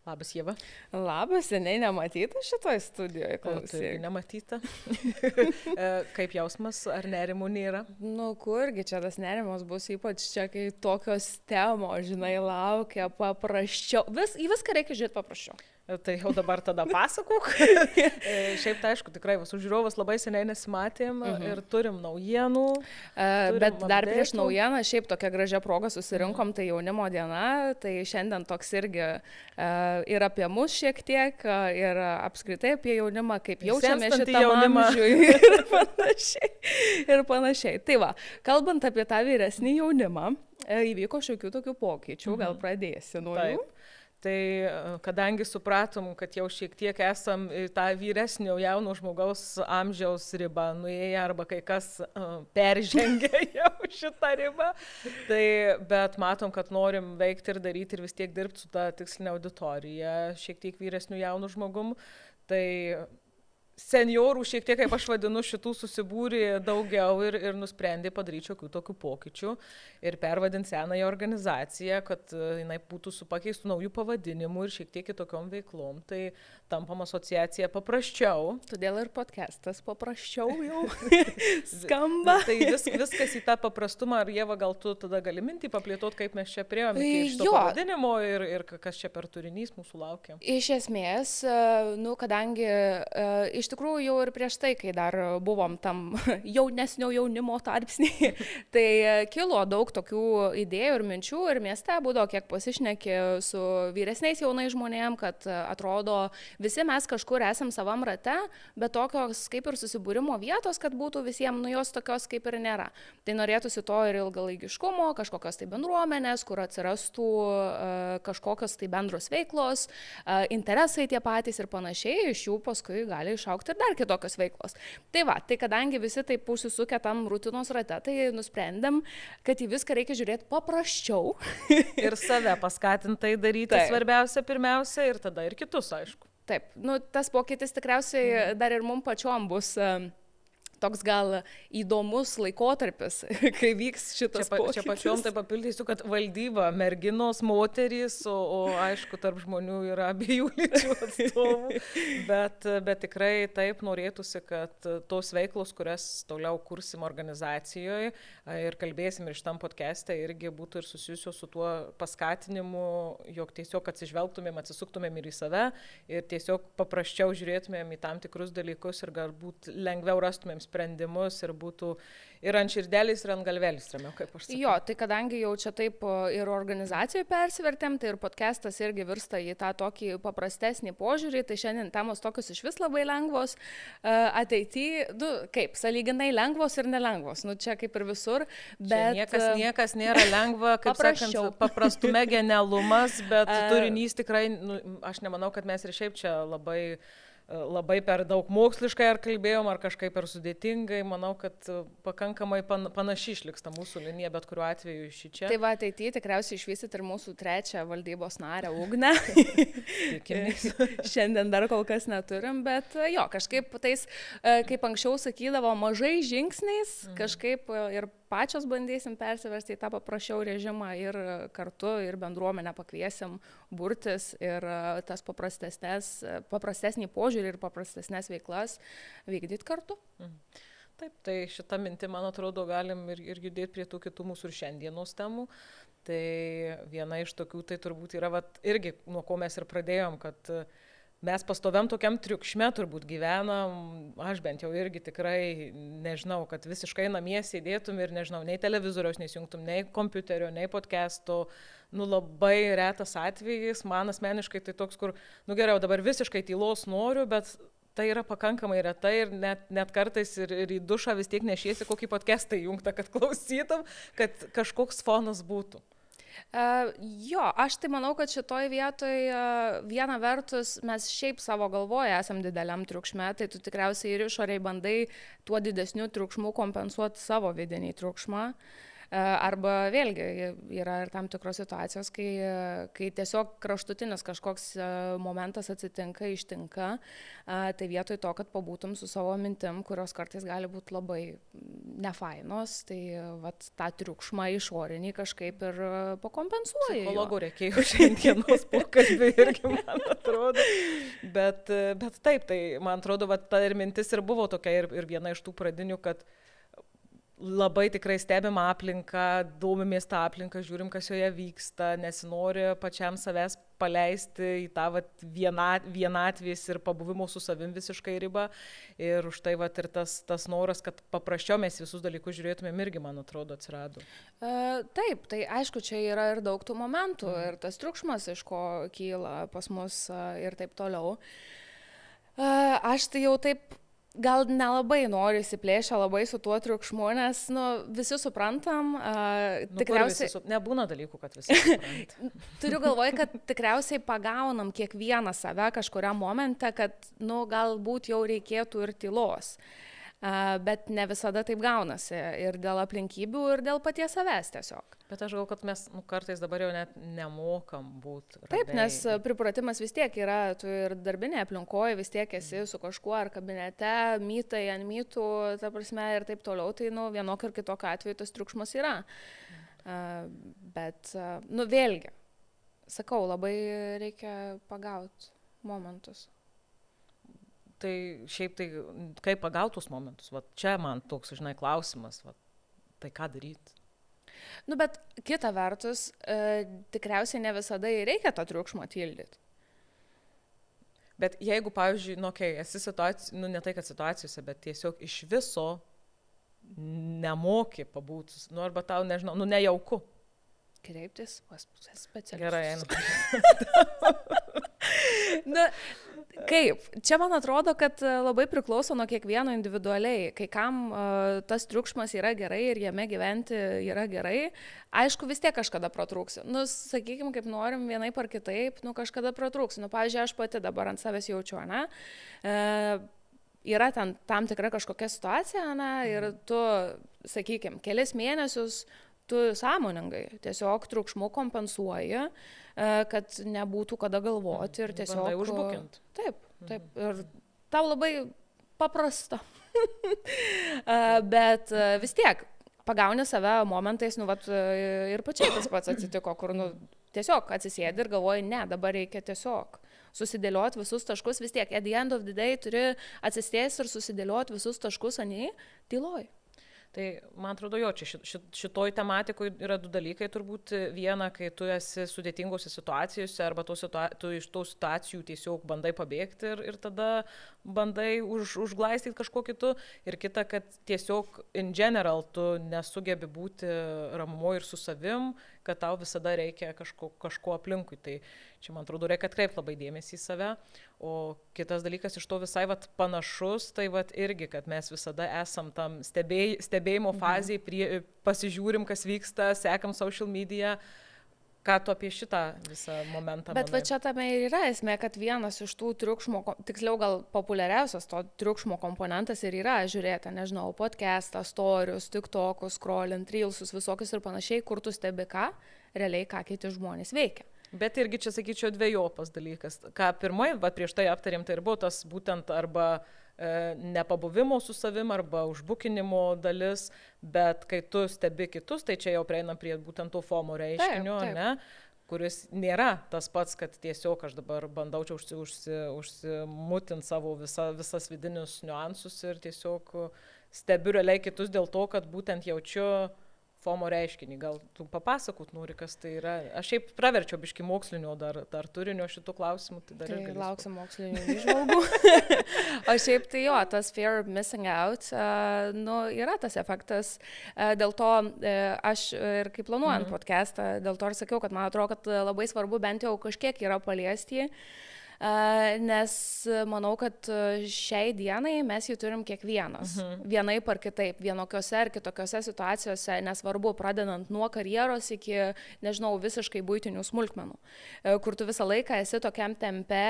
Labas, Ieva. Labas, seniai nematyta šitoje studijoje, klausyk. Nematyta. Kaip jausmas, ar nerimų nėra? Nu kurgi čia tas nerimas bus, ypač čia, kai tokios temos, žinai, laukia paprasčiau. Į viską reikia žiūrėti paprasčiau. Tai jau dabar tada pasakok. Šiaip tai aišku, tikrai visų žiūrovas labai seniai nesimatėm ir turim naujienų. Bet dar prieš naujieną, šiaip tokia gražia proga susirinkom, tai jaunimo diena, tai šiandien toks irgi ir apie mus šiek tiek, ir apskritai apie jaunimą, kaip jaučiame šitam amžiui ir panašiai. Tai va, kalbant apie tą vyresnį jaunimą, įvyko šiokių tokių pokyčių, gal pradėsi nuo jų. Tai kadangi supratom, kad jau šiek tiek esam tą vyresnio jauno žmogaus amžiaus ribą nuėję arba kai kas peržengė jau šitą ribą, tai bet matom, kad norim veikti ir daryti ir vis tiek dirbti su ta tikslinė auditorija, šiek tiek vyresnių jaunų žmogum, tai seniorų šiek tiek, kaip aš vadinu, šitų susibūrė daugiau ir nusprendė padaryti šiokių tokių pokyčių ir pervadinti senąją organizaciją, kad jinai būtų su pakeistu naujų pavadinimų ir šiek tiek kitokiom veiklom. Tai tampam asociacija paprasčiau. Todėl ir podcastas paprasčiau jau skamba. Tai viskas į tą paprastumą, ar Ieva, gal tu tada gali mintį paplėtoti, kaip mes čia priėjome iki šito pavadinimo ir kas čia per turinys mūsų laukia? Iš esmės, kadangi iš tikrųjų jau ir prieš tai, kai dar buvom tam jaunesnio jaunimo tarpsnį, tai kilo daug tokių idėjų ir minčių ir mieste būdavo kiek pasišneki su vyresniais jaunais žmonėm, kad atrodo visi mes kažkur esam savam rate, bet tokios kaip ir susibūrimo vietos, kad būtų visiems, jos tokios kaip ir nėra. Tai norėtųsi to ir ilgalaikiškumo, kažkokios tai bendruomenės, kur atsirastų kažkokios tai bendros veiklos, interesai tie patys ir panašiai, iš jų paskui gali išaugti ir dar kitokios veiklos. Tai va, tai kadangi visi taip užsisukę tam rutinos rate, tai nusprendėm, kad į viską reikia žiūrėti paprasčiau. Ir save paskatintai daryti svarbiausia pirmiausia ir tada ir kitus, aišku. Taip, tas pokytis tikriausiai dar ir mums pačiom bus toks gal įdomus laikotarpis, kai vyks šitas pokytis. Čia pačiom tai papildysiu, kad valdyba merginos, moterys, o aišku, tarp žmonių yra abiejų lyčių atstovų, bet tikrai taip norėtųsi, kad tos veiklos, kurias toliau kursim organizacijoje ir kalbėsim ir šitam podcast'e, irgi būtų ir susijusios su tuo paskatinimu, jog tiesiog atsižvelgtumėm, atsisuktumėm ir į save ir tiesiog paprasčiau žiūrėtumėm į tam tikrus dalykus ir galbūt lengviau rastumėm sprendimus ir būtų ir ant širdelės, ir ant galvelės ramiau, kaip aš sakau. Jo, tai kadangi jau čia taip ir organizacijoje persivertėm, tai ir podcastas irgi virsta į tą tokį paprastesnį požiūrį, tai šiandien temos tokios iš vis labai lengvos, ateityje, kaip, sąlyginai lengvos ir nelengvos, čia kaip ir visur, bet... Niekas nėra lengva, kaip sakant, paprastume genialumas, bet turinys tikrai, aš nemanau, kad mes ir šiaip čia labai per daug moksliškai ar kalbėjom, ar kažkaip per sudėtingai. Manau, kad pakankamai panaši išliks ta mūsų linija, bet kuriuo atveju iš čia. Tai va, ateityje tikriausiai išvysit ir mūsų trečią valdybos narę Ugnę. Šiandien dar kol kas neturim, bet jo, kažkaip tais, kaip anksčiau sakydavo, mažai žingsniais, kažkaip ir pačios bandysim persiversti į tą paprasčiau režimą ir kartu ir bendruomenę pakviesim burtis ir tas paprastesnį požiūrį ir paprastesnės veiklas vykdyti kartu. Taip, tai šitą mintį, man atrodo, galim ir judėti prie tų kitų mūsų ir šiandienos temų. Tai viena iš tokių, tai turbūt yra irgi, nuo ko mes ir pradėjom, kad mes pastoviam tokiam triukšme turbūt gyvenam, aš bent jau irgi tikrai nežinau, kad visiškai namie sėdėtum ir nežinau, nei televizoriaus nesijungtum, nei kompiuterio, nei podcast'o, labai retas atvejis, man asmeniškai tai toks, kur, geriau, dabar visiškai tylos noriu, bet tai yra pakankamai retai ir net kartais ir į dušą vis tiek nešiesi kokį podcast'ą įjungtą, kad klausytum, kad kažkoks fonas būtų. Jo, aš tai manau, kad šitoj vietoj viena vertus mes šiaip savo galvoje esam dideliam triukšme, tai tu tikriausiai ir išoriai bandai tuo didesniu triukšmu kompensuoti savo vidinį triukšmą. Arba vėlgi yra ir tam tikros situacijos, kai tiesiog kraštutinis kažkoks momentas atsitinka, ištinka, tai vietoj to, kad pabūtum su savo mintim, kurios kartais gali būti labai nefainos, tai vat, tą triukšmą išorinį kažkaip ir pakompensuoja. Psichologų reikėjo šiandienos pokalbį irgi, man atrodo. Bet taip, tai man atrodo, vat, ta ir mintis ir buvo tokia ir viena iš tų pradinių, kad labai tikrai stebim aplinką, domimės tą aplinką, žiūrim, kas joje vyksta, nesinori pačiam savęs paleisti į tą vat, vienatvės ir pabuvimo su savim visiškai ribą. Ir už tai vat, ir tas noras, kad paprasčiau mes visus dalykus žiūrėtumėm, irgi, man atrodo, atsirado. Taip, tai aišku, čia yra ir daug tų momentų, ir tas triukšmas, iš ko kyla pas mus ir taip toliau. Aš tai jau taip gal nelabai noriu įsiplėšę labai su tuo triukšmu, nes visi suprantam. Tikriausiai nebūna dalykų, kad visi supranta. Turiu galvoj, kad tikriausiai pagaunam kiekvieną save kažkuriam momente, kad galbūt jau reikėtų ir tylos. Bet ne visada taip gaunasi ir dėl aplinkybių, ir dėl paties savęs tiesiog. Bet aš galvoju, kad mes kartais dabar jau net nemokam būti ramiai. Taip, nes pripratimas vis tiek yra, tu ir darbinė aplinkoje vis tiek esi su kažkuo ar kabinete, mytai ant mytų, ta prasme, ir taip toliau, tai vienok ir kitokio atveju tas triukšmas yra. Bet, vėlgi, sakau, labai reikia pagauti momentus. Tai šiaip tai, kaip pagautus momentus, va, čia man toks, žinai, klausimas, va, tai ką daryti? Bet kita vertus, tikriausiai ne visada reikia tą triukšmą tildyti. Bet jeigu, pavyzdžiui, esi situacijų, ne tai, kad situacijose, bet tiesiog iš viso nemoki pabūti, arba tau, nežinau, nejauku. Kreiptis pas specialistus. Gerai, einu. Kaip? Čia man atrodo, kad labai priklauso nuo kiekvieno individualiai. Kai kam tas triukšmas yra gerai ir jame gyventi yra gerai, aišku, vis tiek kažkada pratrūksi. Sakykime, kaip norim vienaip ar kitaip, kažkada pratrūksi. Pavyzdžiui, aš pati dabar ant savęs jaučiu, ne? Yra ten tam tikra kažkokia situacija, ne? Ir tu, sakykime, kelis mėnesius tu sąmoningai tiesiog triukšmu kompensuoji, kad nebūtų kada galvoti ir tiesiog... Bandai užbukinti. Taip. Ir tau labai paprasta. Bet vis tiek, pagauni save momentais, ir pačiai tas pats atsitiko, kur tiesiog atsisėdi ir galvoji, ne, dabar reikia tiesiog susidėlioti visus taškus, vis tiek, at the end of the day turi atsistėti ir susidėlioti visus taškus anie tyloj. Tai, man atrodo, čia šitoj tematikoje yra du dalykai, turbūt viena, kai tu esi sudėtingose situacijose arba tu iš tų situacijų tiesiog bandai pabėgti ir tada bandai užglaistyti kažko kitu, ir kita, kad tiesiog in general tu nesugebi būti ramumo ir su savim, kad tau visada reikia kažko aplinkui. Tai čia, man atrodo, reikia atkreipti labai dėmesį į save. O kitas dalykas iš to visai panašus, tai irgi, kad mes visada esam tam stebėjimo fazėje, pasižiūrim, kas vyksta, sekam social media. Ką tu apie šitą visą momentą manai? Bet va čia tame ir yra esmė, kad vienas iš tų triukšmo, tiksliau gal populiariausias to triukšmo komponentas ir yra žiūrėti, nežinau, podcastą, storius, tiktokus, scrollint, reelsus, visokius ir panašiai, kur tu stebi realiai ką kiti žmonės veikia. Bet irgi čia, sakyčiau, dvejopas dalykas. Ką pirmai, prieš tai aptarėm, tai ir buvo tas būtent arba nepabuvimo su savim arba užbukinimo dalis, bet kai tu stebi kitus, tai čia jau prieinam prie būtent to FOMO reiškinio, ne? Kuris nėra tas pats, kad tiesiog aš dabar bandau čia užsimutinti savo visas vidinius niuansus ir tiesiog stebiu realiai kitus dėl to, kad būtent jaučiu FOMO reiškinį. Gal tu papasakot nori, kas tai yra? Aš šiaip praverčiau biškį mokslinio dar turinio šitų klausimų. Tai lauksim mokslinio įžvalgų. O šiaip tai jo, tas fear of missing out, yra tas efektas. Dėl to aš ir kaip planuojant podcastą, dėl to ir sakiau, kad man atrodo, kad labai svarbu bent jau kažkiek yra paliesti. nes manau, kad šiai dienai mes jį turim kiekvienas. Vienaip ar kitaip, vienokiose ar kitokiose situacijose, nesvarbu, pradedant nuo karjeros iki, nežinau, visiškai buitinių smulkmenų, kur tu visą laiką esi tokiam tempe,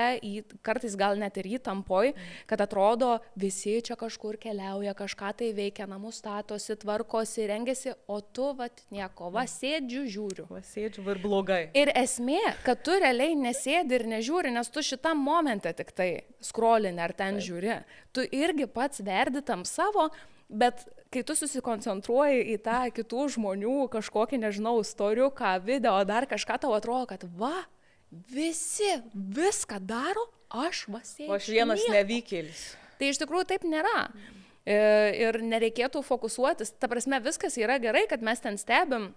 kartais gal net ir įtampoj, kad atrodo, visi čia kažkur keliauja, kažką tai veikia, namus statosi, tvarkosi, rengiasi, o tu, vat, nieko, sėdžiu, žiūriu. Sėdžiu ir blogai. Ir esmė, kad tu realiai nesėdi ir nežiūri, nes tu šitam momente tik tai scrollini ar ten žiūri. Tu irgi pats verdi tam savo, bet kai tu susikoncentruoji į tą kitų žmonių kažkokį, nežinau, istoriuką, video, dar kažką, tau atrodo, kad visi viską daro, aš sėdžiu. O aš vienas nevykėlis. Tai iš tikrųjų taip nėra. Ir nereikėtų fokusuotis. Ta prasme, viskas yra gerai, kad mes ten stebim.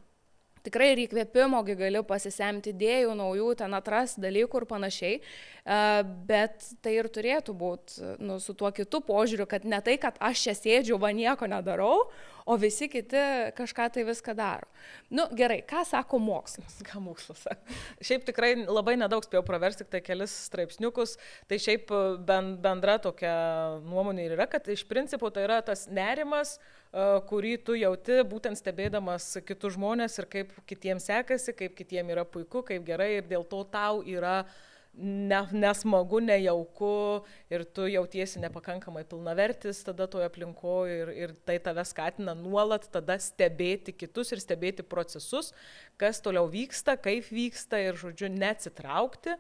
Tikrai ir įkvėpimo gali pasisemti idėjų, naujų, ten atras dalykų ir panašiai. Bet tai ir turėtų būti su tuo kitu požiūriu, kad ne tai, kad aš čia sėdžiu, nieko nedarau, o visi kiti kažką tai viską daro. Gerai, ką sako mokslas? Ką mokslas sako? Šiaip tikrai labai nedaug spėjau praversti, tik tai kelis straipsniukus. Tai šiaip bendra tokia nuomonė yra, kad iš principo tai yra tas nerimas, kurį tu jauti būtent stebėdamas kitus žmonės ir kaip kitiems sekasi, kaip kitiems yra puiku, kaip gerai ir dėl to tau yra nesmagu, nejauku ir tu jautiesi nepakankamai pilnavertis tada toje aplinkoje ir tai tave skatina nuolat tada stebėti kitus ir stebėti procesus, kas toliau vyksta, kaip vyksta ir, žodžiu, neatsitraukti.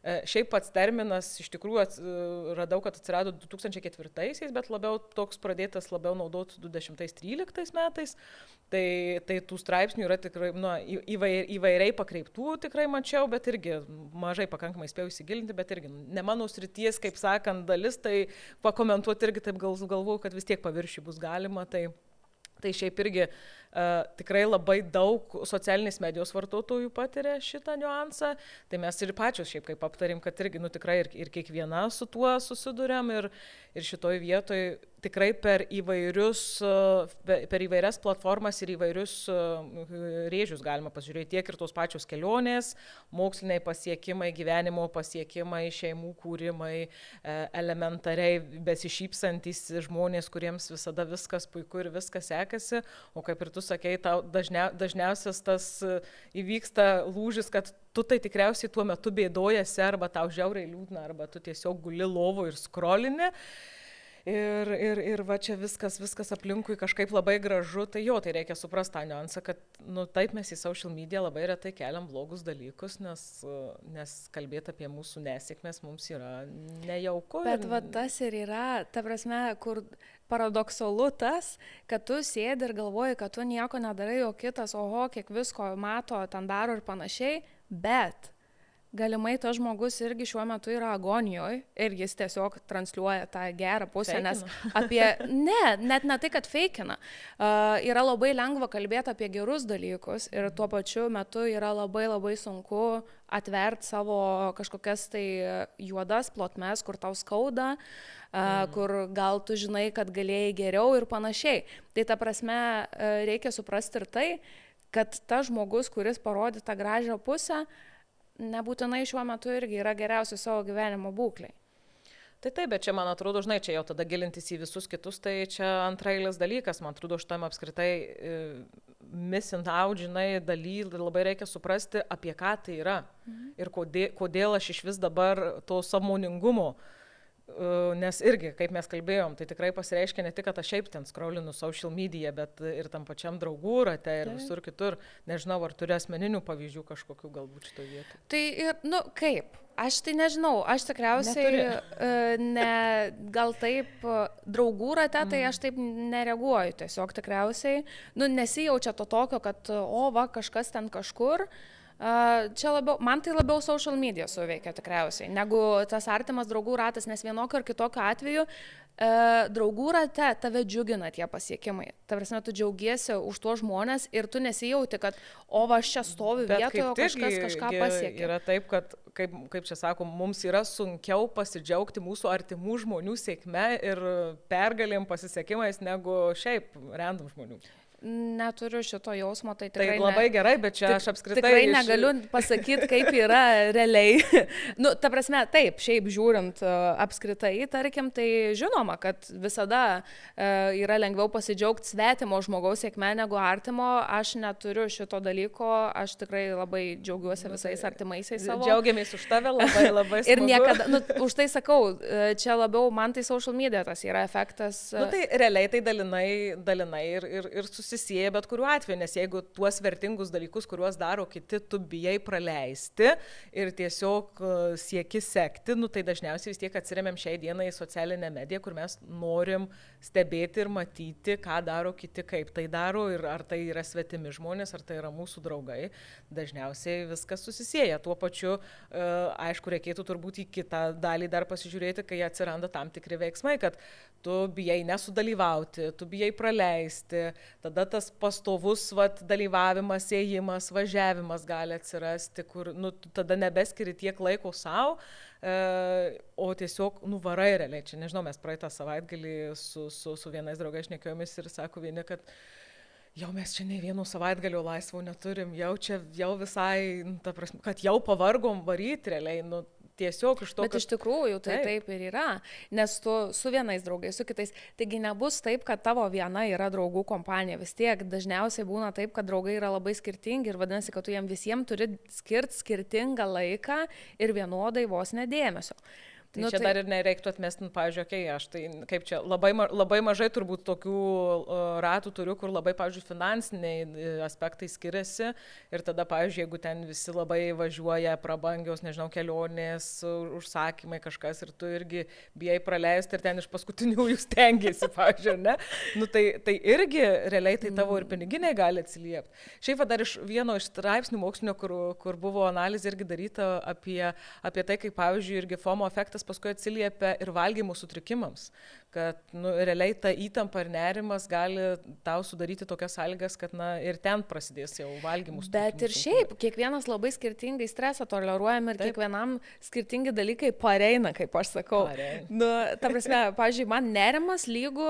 Šiaip pats terminas iš tikrųjų radau, kad atsirado 2004-aisiais, bet labiau toks pradėtas labiau naudoti 2013 metais. Tai tų straipsnių yra tikrai įvairiai pakreiptų tikrai mačiau, bet irgi mažai pakankamai spėjau įsigilinti, bet irgi ne mano srities, kaip sakant, dalis, tai pakomentuoti irgi taip galvoju, kad vis tiek paviršių bus galima. Tai šiaip irgi tikrai labai daug socialinės medijos vartotojų patiria šitą niuansą. Tai mes ir pačios šiaip kaip aptarim, kad irgi tikrai ir kiekviena su tuo susiduriam ir šitoj vietoj tikrai per įvairias platformas ir įvairius rėžius galima pasižiūrėti tiek ir tos pačios kelionės, moksliniai pasiekimai, gyvenimo pasiekimai, šeimų kūrimai, elementariai besišypsantys žmonės, kuriems visada viskas puiku ir viskas sekasi, o kaip ir tu sakei, tau dažniausias tas įvyksta lūžis, kad tu tai tikriausiai tuo metu bėdojasi arba tau žiauriai liūdna, arba tu tiesiog guli lovo ir scrollini. Ir va čia viskas aplinkui kažkaip labai gražu, tai tai reikia suprasti tą niuansą, kad taip mes į social media labai retai keliam blogus dalykus, nes kalbėti apie mūsų nesėkmės mums yra nejauku. Bet va tas ir yra, ta prasme, kur paradoksalu tas, kad tu sėdi ir galvoji, kad tu nieko nedarai, o kitas, oho, kiek visko mato, ten daro ir panašiai, bet galimai tas žmogus irgi šiuo metu yra agonijoje ir jis tiesiog transliuoja tą gerą pusę, nes net ne tai, kad feikina. Yra labai lengva kalbėti apie gerus dalykus ir tuo pačiu metu yra labai labai sunku atverti savo kažkokias tai juodas plotmes, kur tau skauda, kur gal tu žinai, kad galėjai geriau ir panašiai. Tai ta prasme reikia suprasti ir tai, kad tas žmogus, kuris parodė tą gražią pusę, nebūtinai šiuo metu irgi yra geriausia savo gyvenimo būklei. Tai taip, bet čia man atrodo, žinai, čia jau tada gilintis į visus kitus, tai čia antrailis dalykas, man atrodo, šitam apskritai missing out, žinai, labai reikia suprasti, apie ką tai yra ir kodėl aš iš vis dabar to sąmoningumo. Nes irgi, kaip mes kalbėjom, tai tikrai pasireiškia ne tik, kad aš šiaip ten scrollinu social media, bet ir tam pačiam draugų rate ir visur kitur. Nežinau, ar turi asmeninių pavyzdžių kažkokių galbūt šito vietų. Tai ir, kaip? Aš tai nežinau, aš tikriausiai gal taip draugų rate, tai aš taip nereaguoju tiesiog tikriausiai. Nesijaučia to tokio, kad kažkas ten kažkur. Čia man tai labiau social media suveikia tikriausiai, negu tas artimas draugų ratas, nes vienokio ar kitokio atveju draugų rate tave džiugina tie pasiekimai. Ta prasme, tu džiaugiesi už tuos žmonės ir tu nesijauti, kad aš čia stoviu vietoje, o kažkas kažką pasiekė. Yra taip, kad, kaip čia sako, mums yra sunkiau pasidžiaugti mūsų artimų žmonių sėkme ir pergalėm pasisekimais negu šiaip random žmonių. neturiu šito jausmo, tai tikrai... Tai labai gerai, bet čia aš apskritai... Tikrai negaliu pasakyti, kaip yra realiai. Nu, ta prasme, taip, šiaip žiūrint apskritai, tarkim, tai žinoma, kad visada yra lengviau pasidžiaugti svetimo žmogaus sėkme negu artimo. Aš neturiu šito dalyko, aš tikrai labai džiaugiuosi visais artimaisiais savo. Džiaugiamės už tave, labai labai smagu. Ir niekada, nu, už tai sakau, čia labiau man tai social media tas yra efektas. Nu, tai realiai tai dalinai ir susisieja bet kuriuo atveju, nes jeigu tuos vertingus dalykus, kuriuos daro kiti, tu bijai praleisti ir tiesiog sieki sekti, nu, tai dažniausiai vis tiek atsiremiam šiai dienai į socialinę mediją, kur mes norim stebėti ir matyti, ką daro kiti, kaip tai daro ir ar tai yra svetimi žmonės, ar tai yra mūsų draugai. Dažniausiai viskas susisieja. Tuo pačiu, aišku, reikėtų turbūt į kitą dalį dar pasižiūrėti, kai atsiranda tam tikri veiksmai, kad tu bijai nesudalyvauti, tu bijai praleisti, tada tas pastovus dalyvavimas, ėjimas, važiavimas gali atsirasti, kur nu, tada nebeskiri tiek laiko savo, o tiesiog nuvarai realiai. Čia nežinau, mes praeitą savaitgalį su vienais draugais šnekėjomis ir sako vieni, kad jau mes čia nei vieno savaitgalio laisvo neturim, jau visai, ta prasme, kad jau pavargom varyti realiai, nu, tiesiog iš to, bet iš tikrųjų tai taip ir yra, nes tu su vienais draugais, su kitais, taigi nebus taip, kad tavo viena yra draugų kompanija, vis tiek dažniausiai būna taip, kad draugai yra labai skirtingi ir vadinasi, kad tu jiem visiems turi skirti skirtingą laiką ir vienodai vos nedėmesio. Tai nu, čia dar ir nereiktų atmesti, pavyzdžiui, aš tai kaip čia labai mažai turbūt tokių ratų turiu, kur labai, pavyzdžiui, finansiniai aspektai skiriasi ir tada, pavyzdžiui, jeigu ten visi labai važiuoja prabangios, nežinau, kelionės, užsakymai kažkas ir tu irgi bijai praleisti ir ten iš paskutinių jūs tengiasi, pavyzdžiui, ne? Nu, tai irgi realiai tai tavo ir piniginiai gali atsiliepti. Šiaip dar iš vieno iš straipsnių mokslinio, kur buvo analizė irgi daryta apie tai, kaip, pavyzdžiui, irgi FOMO efektas paskui atsiliepia ir valgymo sutrikimams, kad nu, realiai ta įtampa ir nerimas gali tau sudaryti tokias sąlygas, kad na, ir ten prasidės jau valgymo sutrikimai. Bet ir šiaip, kiekvienas labai skirtingai stresą toleruojam ir taip. Kiekvienam skirtingi dalykai pareina, kaip aš sakau. Nu, ta prasme, pavyzdžiui, man nerimas lygu,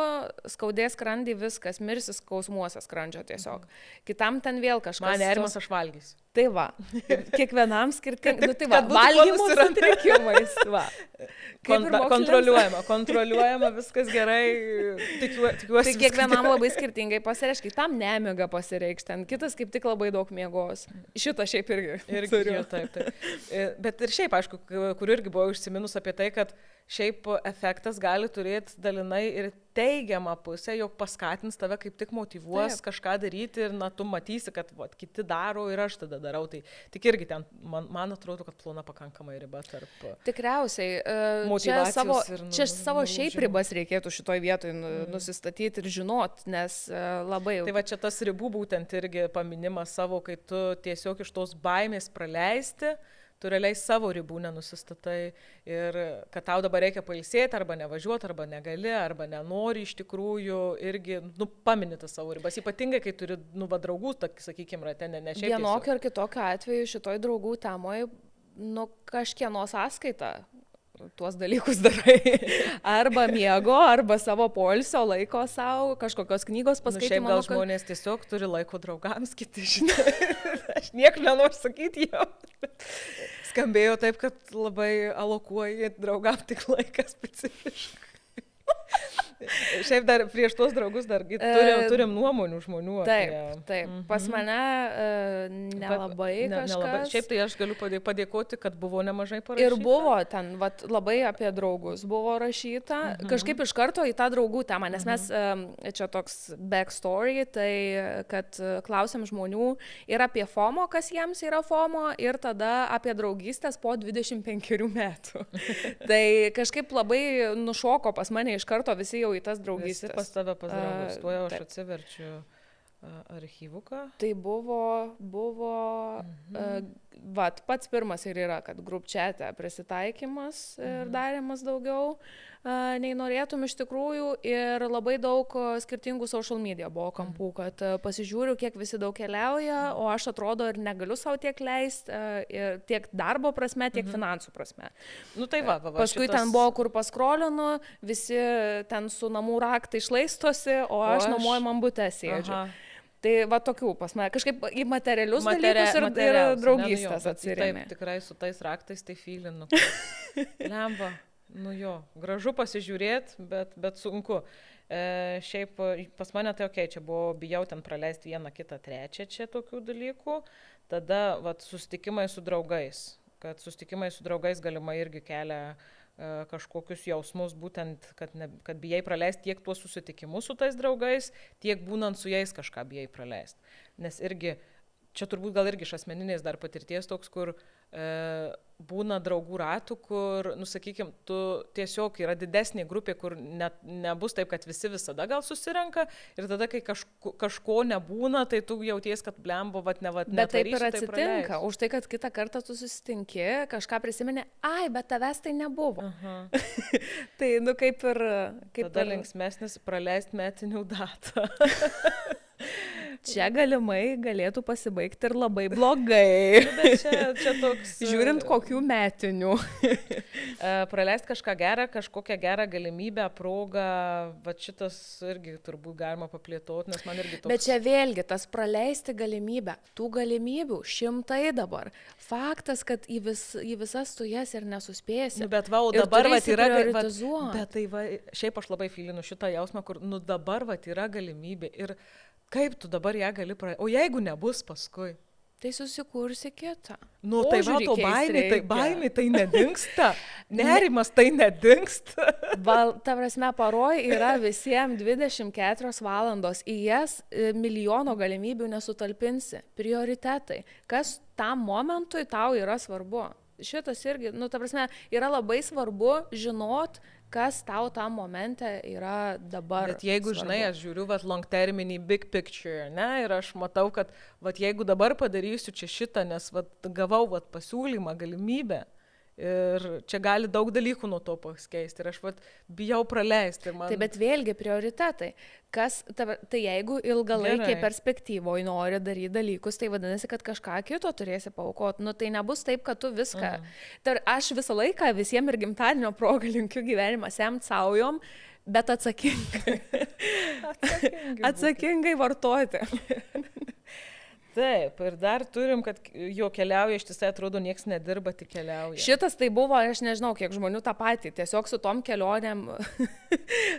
skaudės skrandį viskas, mirsis skausmuose skrandžio tiesiog. Kitam ten vėl kažkas. Man nerimas aš valgysiu. Tai va, kiekvienam skirtingai, nu tai va, valgymo sutrikimais, va. Kontroliuojama, viskas gerai, tikiuosi. Tai kiekvienam labai skirtingai pasireiškia, tam nemiga pasireikš, ten kitas kaip tik labai daug miegos. Šitą šiaip irgi turiu. Taip. Bet ir šiaip, aišku, kur irgi buvo užsiminus apie tai, kad šiaip efektas gali turėti dalinai ir teigiamą pusę, jog paskatins tave kaip tik motyvuos kažką daryti ir na, tu matysi, kad kiti daro ir aš tada darau. Tai tik irgi ten, man atrodo, kad plona pakankamai riba tarp tikriausiai. Motyvacijos čia savo šiaip ribas reikėtų šitoj vietoj nusistatyti ir žinot, nes labai jau... Tai va čia tas ribų būtent irgi paminimas savo, kai tu tiesiog iš tos baimės praleisti, tu realiai savo ribų nenusistatai ir kad tau dabar reikia pailsėti, arba nevažiuoti, arba negali, arba nenori iš tikrųjų irgi, nu, paminėti savo ribas. Ypatingai, kai turi, nu, draugų, sakykime, rate, ne šiaip. Vienokio ar kitokio atveju šitoj draugų temoje, nu, kažkieno sąskaita tuos dalykus darai. Arba miego, arba savo poilsio laiko savo, kažkokios knygos paskaitimo. Nu, šiaip gal žmonės tiesiog turi laiko draugams, kiti žinai. Aš nieko nenoriu sakyti jau. Skambėjo taip, kad labai alokuoji draugam tik laiką specifiškai. Šiaip dar prieš tuos draugus dar turim nuomonių žmonių. Taip. Pas mane nelabai kažkas. Šiaip tai aš galiu padėkoti, kad buvo nemažai parašyta. Ir buvo ten labai apie draugus buvo rašyta. Kažkaip iš karto į tą draugų temą, nes mes čia toks backstory, tai kad klausėm žmonių ir apie FOMO, kas jiems yra FOMO, ir tada apie draugystės po 25 metų. Tai kažkaip labai nušoko pas mane iš karto visi jau į tas draugystės. Visi pas tave pas draugus, tuo jau aš atsiverčiu archyvuką. Tai buvo pats pirmas ir yra, kad grupčiate prisitaikymas ir darimas daugiau nei norėtum iš tikrųjų ir labai daug skirtingų social media buvo kampų, kad pasižiūriu, kiek visi daug keliauja, o aš atrodo ir negaliu savo tiek leisti, tiek darbo prasme, tiek finansų prasme. Nu, tai va, paskui ten buvo, kur paskrolinu, visi ten su namų raktai išlaistosi, o aš nuomojamam bute sėdžiu. Tai va tokių pas mane, kažkaip į materialius dalykus ir draugystės atsirėmė. Taip, tikrai su tais raktais tai filinu. Lemba, nu jo, gražu pasižiūrėti, bet sunku. Šiaip pas mane tai čia buvo, bijau ten praleisti vieną, kitą, trečią čia tokių dalykų. Tada vat, susitikimai su draugais, kad susitikimai su draugais galima irgi kelia kažkokius jausmus, būtent, kad bijai praleisti tiek tuos susitikimus su tais draugais, tiek būnant su jais kažką bijai praleisti. Nes irgi, čia turbūt gal irgi iš asmeninės dar patirties toks, kur būna draugų ratų, kur, sakykime, tu tiesiog yra didesnė grupė, kur nebus taip, kad visi visada gal susirenka ir tada, kai kažko nebūna, tai tu jauties, kad blembo, bet taip ir atsitinka. Už tai, kad kitą kartą tu susitinki, kažką prisimeni, bet tavęs tai nebuvo. Tai, kaip ir... Tada linksmesnis praleisti metinių datą. Čia galimai galėtų pasibaigti ir labai blogai. Bet čia toks... Žiūrint kokių metinių. Praleisti kažką gerą, kažkokią gerą galimybę, progą, šitas irgi turbūt galima paplėtoti, nes man irgi toks... Bet čia vėlgi, tas praleisti galimybę, tų galimybių 100 dabar. Faktas, kad į visas tu jas ir nesuspėsi. Bet dabar yra... Bet tai šiaip aš labai filinu šitą jausmą, kur dabar yra galimybė ir... Kaip tu dabar ją gali praeiti? O jeigu nebus paskui? Tai susikursi kitą. Tai baimė tai nedingsta. Nerimas tai nedingsta. Ta prasme, paroj yra visiems 24 valandos. Į jas milijono galimybių nesutalpinsi. Prioritetai. Kas tam momentui tau yra svarbu? Šitas irgi, ta prasme, yra labai svarbu žinot, kas tau tam momente yra dabar. Bet jeigu, svarbu. Žinai, aš žiūriu long terminį big picture, ne, ir aš matau, kad jeigu dabar padarysiu čia šitą, nes gavau pasiūlymą, galimybę, ir čia gali daug dalykų nuo to pasikeisti, ir aš bijau praleisti. Tai bet vėlgi prioritetai. Tai jeigu ilgalaikiai perspektyvoje nori daryti dalykus, tai vadinasi, kad kažką kito turėsi paaukoti. Tai nebus taip, kad tu viską. Aš visą laiką visiems ir gimtadienio progą linkiu gyvenimą semt saujom, bet atsakingai. Atsakingai vartoti. Taip, ir dar turim, kad jo keliauja, ištisai atrodo, nieks nedirba, tik keliauja. Šitas tai buvo, aš nežinau, kiek žmonių tą patį, tiesiog su tom kelionėm,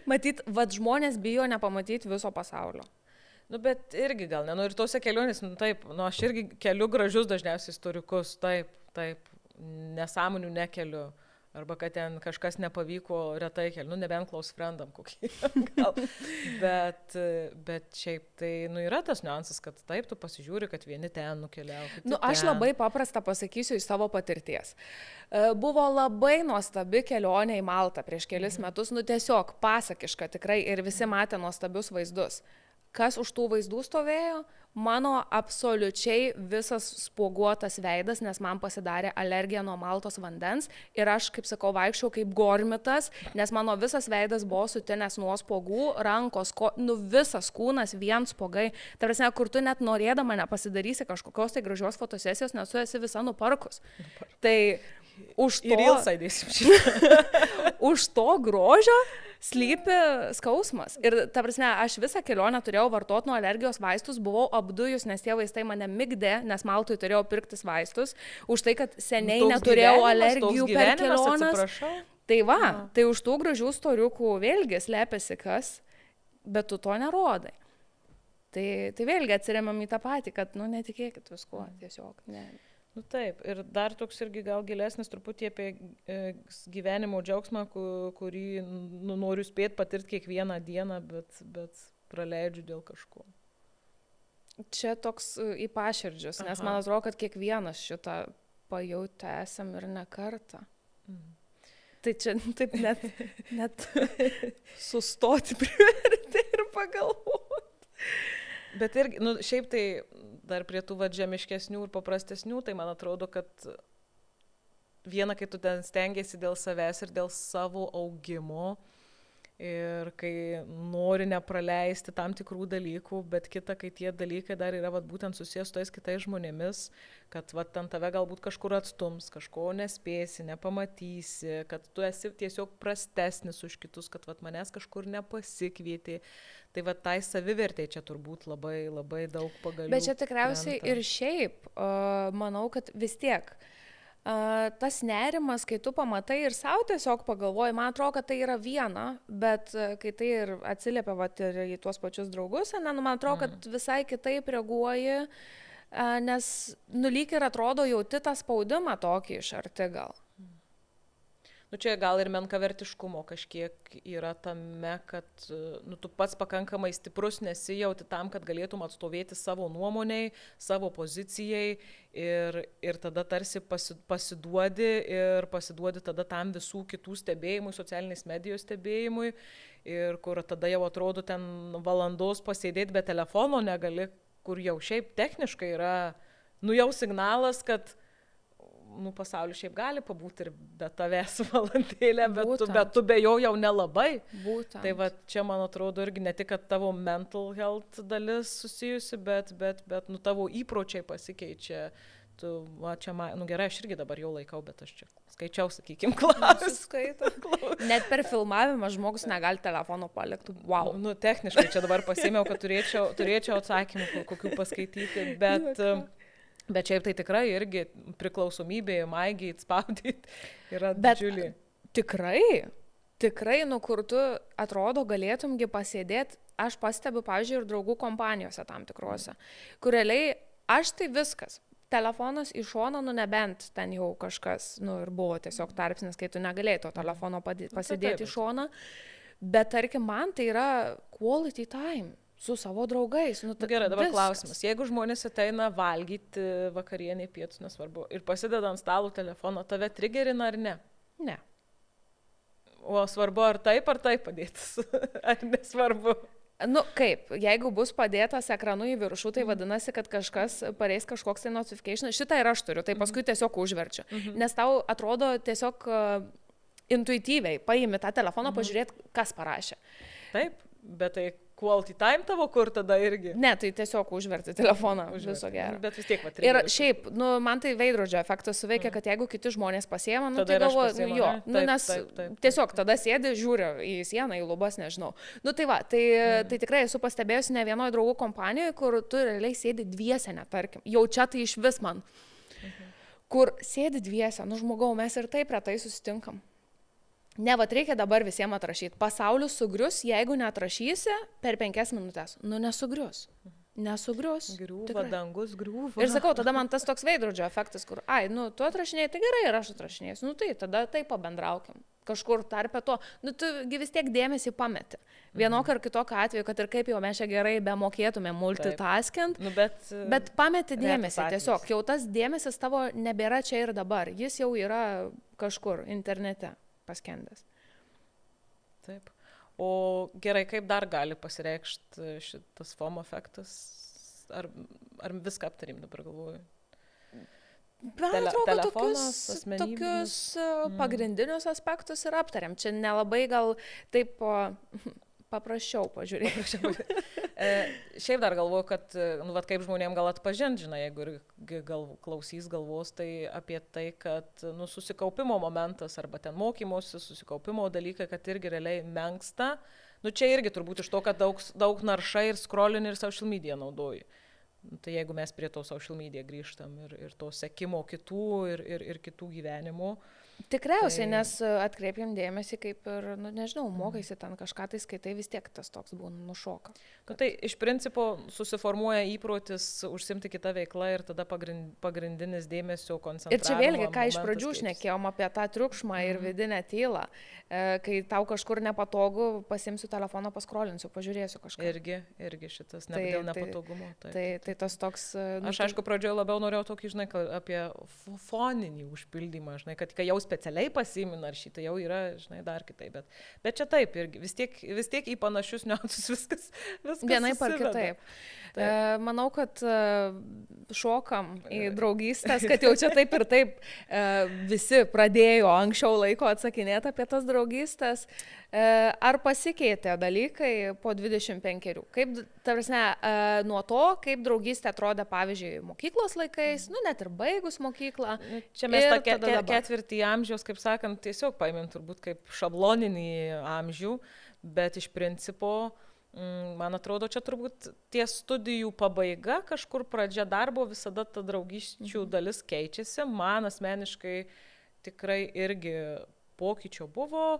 matyt, žmonės bijo nepamatyti viso pasaulio. Bet irgi gal, ir tose kelionės, taip, aš irgi keliu gražius dažniausiai istorikus, taip, nesąmonių nekeliu. Arba kad ten kažkas nepavyko retai keliu, nebent close friendam kokį. Bet šiaip tai yra tas niuansas, kad taip, tu pasižiūri, kad vieni ten nukeliauja. Aš labai paprastą pasakysiu iš savo patirties. Buvo labai nuostabi kelionė į Maltą prieš kelis metus, tiesiog pasakiška tikrai ir visi matė nuostabius vaizdus. Kas už tų vaizdų stovėjo? Mano absoliučiai visas spuoguotas veidas, nes man pasidarė alergija nuo Maltos vandens ir aš, kaip sakau, vaikščiau kaip gormitas, nes mano visas veidas buvo sutinęs nuo spuogų, rankos, visas kūnas vien spuogai. Tai prasme, kur tu net norėdama nepasidarysi kažkokios tai gražios fotosesijos, nes tu esi visa nuparkus. Tai už to, už to grožio slypi skausmas. Ir ta prasme, aš visą kelionę turėjau vartoti nuo alergijos vaistus, buvau apdujus, nes tie vaistai mane migdė, nes Maltui turėjau pirktis vaistus, už tai, kad seniai neturėjau alergijų per keliones. Tai tai už tų gražių storiukų vėlgi slepiasi kas, bet tu to nerodai. Tai vėlgi atsiremiam į tą patį, kad netikėkit viskuo, tiesiog ne. Taip, ir dar toks irgi gal gilesnis truputį apie gyvenimo džiaugsmą, kurį noriu spėti patirti kiekvieną dieną, bet praleidžiu dėl kažko. Čia toks į paširdžius, nes man atrodo, kad kiekvienas šitą pajautę esam ir ne kartą. Tai čia taip net sustoti privertė ir pagalvoti. Bet irgi, šiaip tai dar prie tų žemiškesnių ir paprastesnių, tai man atrodo, kad viena, kai tu ten stengiasi dėl savęs ir dėl savo augimo ir kai nori nepraleisti tam tikrų dalykų, bet kita, kai tie dalykai dar yra vat, būtent susijęs su tais kitais žmonėmis, kad vat, ant tave galbūt kažkur atstums, kažko nespėsi, nepamatysi, kad tu esi tiesiog prastesnis už kitus, kad vat, manęs kažkur nepasikvieti. Tai vat, tai savivertė čia turbūt labai, labai daug pagalių. Bet čia tikriausiai krenta. ir šiaip, manau, kad vis tiek tas nerimas, kai tu pamatai ir savo tiesiog pagalvoji, man atrodo, kad tai yra viena, bet kai tai ir atsiliepia vat, ir į tuos pačius draugus, man atrodo, kad visai kitaip reaguoji, nes lyg ir atrodo jauti tą spaudimą tokį iš arti gal. Nu, čia gal ir menkavertiškumo kažkiek yra tame, kad tu pats pakankamai stiprus nesijauti tam, kad galėtum atstovėti savo nuomoniai, savo pozicijai ir tada tarsi pasiduodi ir pasiduodi tada tam visų kitų stebėjimui, socialinės medijos stebėjimui ir kur tada jau atrodo ten valandos pasėdėti be telefono negali, kur jau šiaip techniškai yra, jau signalas, kad pasaulis šiaip gali pabūti ir be tavęs valandėlę, bet tu be jo jau nelabai. Būtent. Tai va čia, man atrodo, irgi ne tik, kad tavo mental health dalis susijusi, bet tavo įpročiai pasikeičia. Čia, gerai, aš irgi dabar jau laikau, bet aš čia skaičiau, sakykim, klausimą. Net per filmavimą žmogus negali telefono palikti. Wow. Techniškai čia dabar pasėmiau, kad turėčiau atsakymų, kokių paskaityti, bet šiaip tai tikrai irgi priklausomybė, maigiai, spaudyti yra didžiulį. Tikrai, kur tu atrodo galėtumgi pasėdėti, aš pastebiu, pavyzdžiui, ir draugų kompanijose tam tikruose, kur realiai aš tai viskas. Telefonas į šoną, nebent ten jau kažkas, ir buvo tiesiog tarpsnis, kai tu negalėjai to telefono pasidėti į šoną, bet tarkim, man tai yra quality time. Su savo draugais. Gerai, dabar klausimas. Jeigu žmonės ateina valgyti vakarienį, pietus, nesvarbu, ir pasideda ant stalo telefono, tave trigerina ar ne? Ne. O svarbu, ar taip padėtis? Ar nesvarbu? Kaip, jeigu bus padėtas ekranu į viršų, tai vadinasi, kad kažkas pareis kažkoks tai notification. Šitą ir aš turiu, tai paskui tiesiog užverčiu. Nes tau atrodo tiesiog intuityviai paimi tą telefoną, pažiūrėti, kas parašė. Taip, bet tai quality time tavo kur tada irgi? Ne, tai tiesiog užverti telefoną, viso gero. Bet vis tiek ir šiaip, man tai veidrodžio efektas suveikia, kad jeigu kiti žmonės pasiema, tai galvoju, jo, nes tiesiog tada sėdi, žiūri į sieną, į lubas, nežinau. Tai tikrai esu pastebėjusi ne vienoje draugų kompanijoje, kur tu realiai sėdi dviese, netarkim. Jau čia tai iš vis man. Kur sėdi dviese, žmogau, mes ir taip retai susitinkam. Ne, reikia dabar visiems atrašyti. Pasaulis sugrius, jeigu neatrašysi per 5 minutės. Nesugrius. Nesugrius. Griūva, dangus griūva. Ir sakau, tada man tas toks veidrodžio efektas, kur, tu atrašinėjai, tai gerai, ir aš atrašinėsiu. Tai tada taip pabendraukim. Kažkur tarpe to. Tu vis tiek dėmesį pameti. Vienokio ar kitokio atveju, kad ir kaip jau mes čia gerai bemokėtume multitaskint, bet pameti dėmesį. Tiesiog jau tas dėmesis tavo nebėra čia ir dabar. Jis jau yra kažkur internete paskendęs. Taip. O gerai, kaip dar gali pasireikšti šitas FOMO efektas? Ar viską aptarim dabar galvoju? Man atrodo, tokius pagrindinius aspektus ir aptariam. Čia nelabai gal taip paprasčiau pažiūrėti. Šiaip dar galvoju, kad kaip žmonėm gal atpažint, žinai, jeigu ir klausys galvos, tai apie tai, kad susikaupimo momentas arba ten mokymosi, susikaupimo dalykai, kad irgi realiai menksta. Čia irgi turbūt iš to, kad daug naršai ir scrollini ir social media naudoji. Tai jeigu mes prie to social media grįžtam ir to sekimo kitų ir kitų gyvenimų. Tikriausiai, nes atkreipiam dėmesį, kaip ir, nežinau, mokaisi ten kažką, tai skaitai, vis tiek tas toks būna nušoka. Tai iš principo susiformuoja įprotis užsimti kitą veiklą ir tada pagrindinis dėmesio koncentravimas. Ir čia vėlgi, ką iš pradžių šnekėjom apie tą triukšmą ir vidinę tylą, kai tau kažkur nepatogu, pasimsiu telefoną, paskrolinsiu, pažiūrėsiu kažką. Irgi šitas dėl nepatogumo. Tai tai tas toks... Aš aišku, pradžioje labiau norėjau tokį, žinai, apie foninį užpildymą, žinai, kad kai jau specialiai pasimina ar šitą jau yra, žinai, dar kitaip. Bet čia taip, irgi vis tiek į panašius niuansus viskas vienaip ar kitaip. Manau, kad šokam į draugystės, kad jau čia taip ir taip visi pradėjo anksčiau laiko atsakinėti apie tas draugystės. Ar pasikeitė dalykai po 25? Kaip, ta prasme, nuo to, kaip draugystė atrodė, pavyzdžiui, mokyklos laikais, net ir baigus mokyklą. Čia mes tą ketvirtį amžiaus, kaip sakant, tiesiog paėmėm turbūt kaip šabloninį amžių, bet iš principo, man atrodo, čia turbūt ties studijų pabaiga, kažkur pradžia darbo, visada ta draugysčių dalis keičiasi. Man asmeniškai tikrai irgi pokyčio buvo.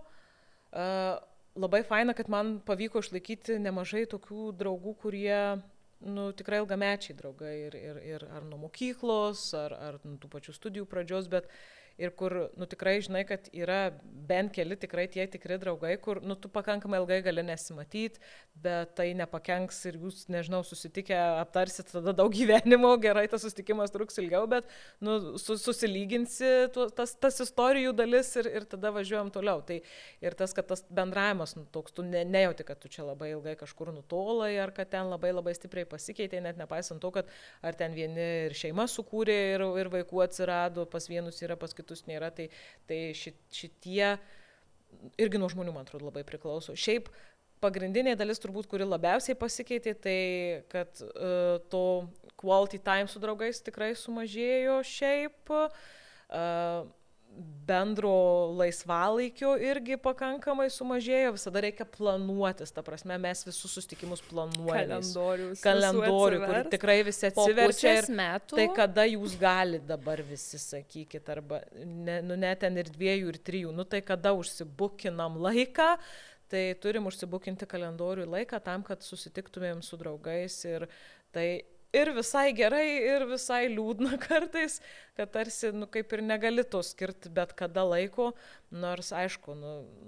Labai faina, kad man pavyko išlaikyti nemažai tokių draugų, kurie tikrai ilgamečiai draugai ir ar nuo mokyklos, ar nuo tų pačių studijų pradžios, bet ir kur, tikrai žinai, kad yra bent keli tikrai tie tikri draugai, kur, tu pakankamai ilgai gali nesimatyti, bet tai nepakenks ir jūs, nežinau, susitikę aptarsit tada daug gyvenimo, gerai, tas susitikimas truks ilgiau, bet, susilyginsi tas istorijų dalis ir tada važiuojam toliau. Tai ir tas, kad tas bendravimas, toks, tu nejauti, kad tu čia labai ilgai kažkur nutolai, ar kad ten labai labai stipriai pasikeitė, net nepaisant to, kad ar ten vieni ir šeima sukūrė, ir vaikų atsirado, pas vienus yra, pas kitus nėra, tai šitie irgi nuo žmonių, man atrodo, labai priklauso. Šiaip pagrindinė dalis turbūt, kuri labiausiai pasikeitė, tai kad to quality time su draugais tikrai sumažėjo šiaip. Bendro laisvalaikio irgi pakankamai sumažėjo, visada reikia planuotis, ta prasme, mes visus susitikimus planuojame. Kalendorių, kur tikrai visi atsiverčia ir tai kada jūs galite dabar visi, sakykit, arba ne ten ir 2 ir 3, tai kada užsibukinam laiką, tai turim užsibukinti kalendorių laiką tam, kad susitiktumėm su draugais ir tai ir visai gerai, ir visai liūdna kartais, kad tarsi, kaip ir negali to skirti bet kada laiko, nors aišku,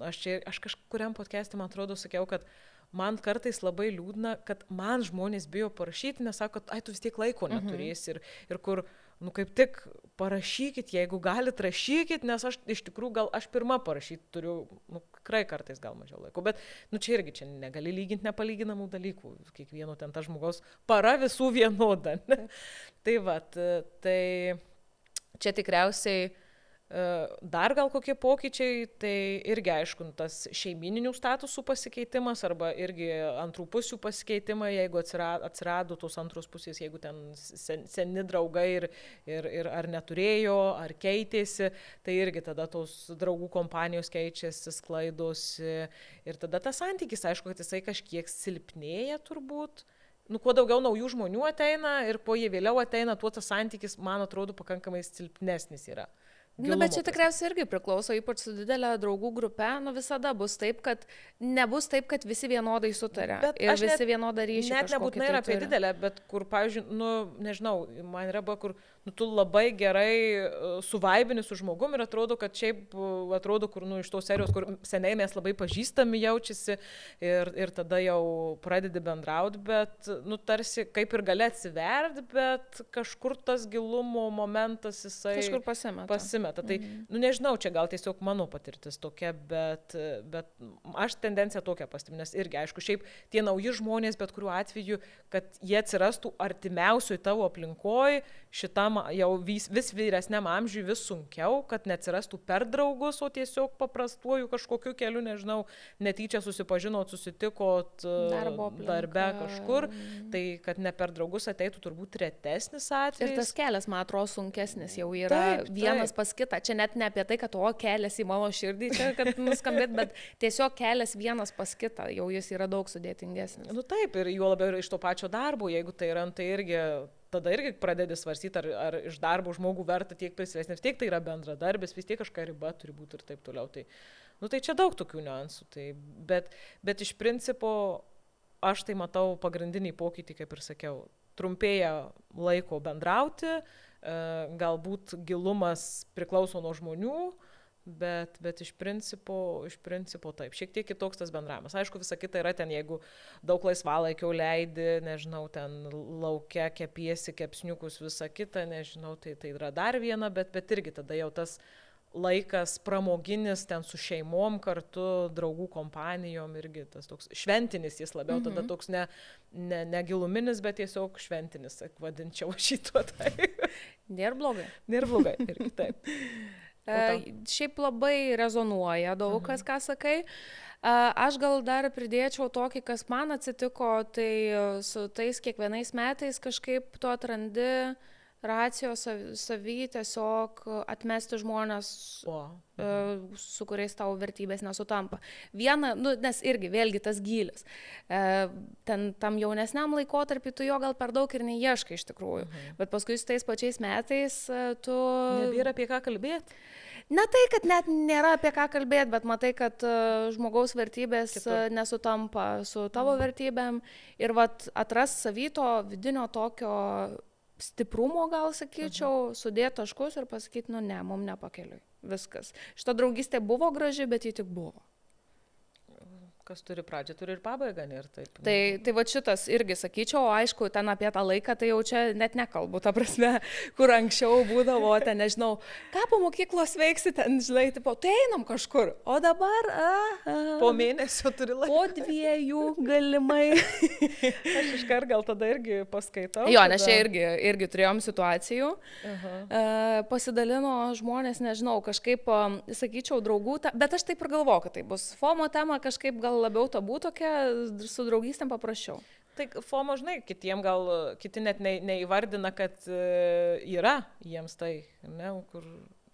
aš kažkuriam podcast'e, man atrodo, sakiau, kad man kartais labai liūdna, kad man žmonės bijo parašyti, nes sako, kad tu vis tiek laiko neturėsi ir kur, kaip tik parašykit, jeigu galit, rašykit, nes aš iš tikrųjų gal aš pirma parašyti turiu, tikrai kartais gal mažiau laiko, bet čia irgi čia negali lyginti nepalyginamų dalykų, kiekvieno ten ta žmogaus para visų vienoda. Tai tai čia tikriausiai dar gal kokie pokyčiai, tai irgi aišku, tas šeimininių statusų pasikeitimas arba irgi antrų pusių pasikeitimai, jeigu atsirado tos antros pusės, jeigu ten seni draugai ir ar neturėjo, ar keitėsi, tai irgi tada tos draugų kompanijos keičiasi, sklaidosi ir tada tas santykis, aišku, kad jisai kažkiek silpnėja turbūt. Kuo daugiau naujų žmonių ateina ir kuo jie vėliau ateina, tuo tas santykis, man atrodo, pakankamai silpnesnis yra. Bet čia tikriausiai irgi priklauso, ypač su didelė draugų grupė, visada bus taip, kad nebus taip, kad visi vienodai sutarė ir visi vienodą ryšį. Net nebūtinai yra apie didelę, bet kur, pavyzdžiui, nežinau, man yra buvo, kur tu labai gerai suvaibini su žmogum ir atrodo, kad šiaip atrodo, kur iš tos serijos, kur seniai mes labai pažįstami jaučiasi ir tada jau pradedi bendrauti, bet, tarsi kaip ir gali atsiverti, bet kažkur tas gilumo momentas jisai kažkur pasimeta. Tai, nežinau, čia gal tiesiog mano patirtis tokia, bet aš tendenciją tokią pastebiu, nes irgi, aišku, šiaip tie nauji žmonės, bet kuriuo atveju, kad jie atsirastų artimiausioj tavo aplinkoj, šitam jau vis vyresniam amžiui vis sunkiau, kad neatsirastų per draugus, o tiesiog paprastuoju kažkokiu keliu, nežinau, netyčia susipažinot, susitikot darbe kažkur, tai kad ne per draugus ateitų turbūt retesnis atvejis. Ir tas kelias, man atrodo, sunkesnis jau yra vienas pas kitą. Čia net ne apie tai, kad kelias į mano širdį, čia kad nuskambėt, bet tiesiog kelias vienas pas kitą, jau jis yra daug sudėtingesnis. Taip, ir juo labiau iš to pačio darbo, jeigu tai yra, tai irgi tada irgi pradedi svarstyti, ar iš darbo žmogų verta tiek prisivesnės, tiek tai yra bendradarbis, vis tiek kažkokia riba turi būti ir taip toliau. Tai čia daug tokių niuansų. Bet iš principo aš tai matau pagrindinį pokytį, kaip ir sakiau, trumpėja laiko bendrauti, galbūt gilumas priklauso nuo žmonių, bet iš principo taip. Šiek tiek kitoks tas bendravimas. Aišku, visa kita yra ten, jeigu daug laisvalaikio leidi, nežinau, ten laukia kepiesi, kepsniukus, visa kita, nežinau, tai yra dar viena, bet irgi tada jau tas laikas pramoginis ten su šeimom kartu, draugų kompanijom irgi tas toks šventinis, jis labiau tada toks ne giluminis, bet tiesiog šventinis, vadinčiau šito tai. Nėra blogai. Nėra blogai, irgi taip. Šiaip labai rezonuoja daug kas, ką sakai. Aš gal dar pridėčiau tokį, kas man atsitiko, tai su tais kiekvienais metais kažkaip tu atrandi racijos savy tiesiog atmesti žmonės, su kuriais tavo vertybės nesutampa. Viena, nes irgi vėlgi tas gylis. Tam jaunesniam laikotarpį tu jo gal per daug ir neieškai iš tikrųjų. Bet paskui su tais pačiais metais tu... Nebėra apie ką kalbėti. Ne tai, kad net nėra apie ką kalbėti, bet matai, kad žmogaus vertybės nesutampa su tavo vertybėm ir atras savyto vidinio tokio stiprumo, gal sakyčiau, sudėti taškus ir pasakyti, ne, mum nepakeliui. Viskas. Šita draugystė buvo graži, bet ji tik buvo. Kas turi pradžią, turi ir pabaigą, ir taip. Tai va šitas irgi sakyčiau, aišku, ten apie tą laiką, tai jau čia net nekalbu, ta prasme, kur anksčiau būdavo, ten nežinau, ką po mokyklos veiksi, ten, žinai, tipo, tai einam kažkur, o dabar, po mėnesio turi laiką. Po 2 galimai. Aš iškart gal tada irgi paskaitau. Jo, nes čia irgi turėjom situacijų. Pasidalino žmonės, nežinau, kažkaip, sakyčiau, draugų, bet aš taip ir galvoju, kad tai bus FOMO tema, kažkaip gal labiau tabu tokia, su draugystėm paprasčiau. Tai FOMO, žinai, kiti net neįvardina, kad yra jiems tai, ne,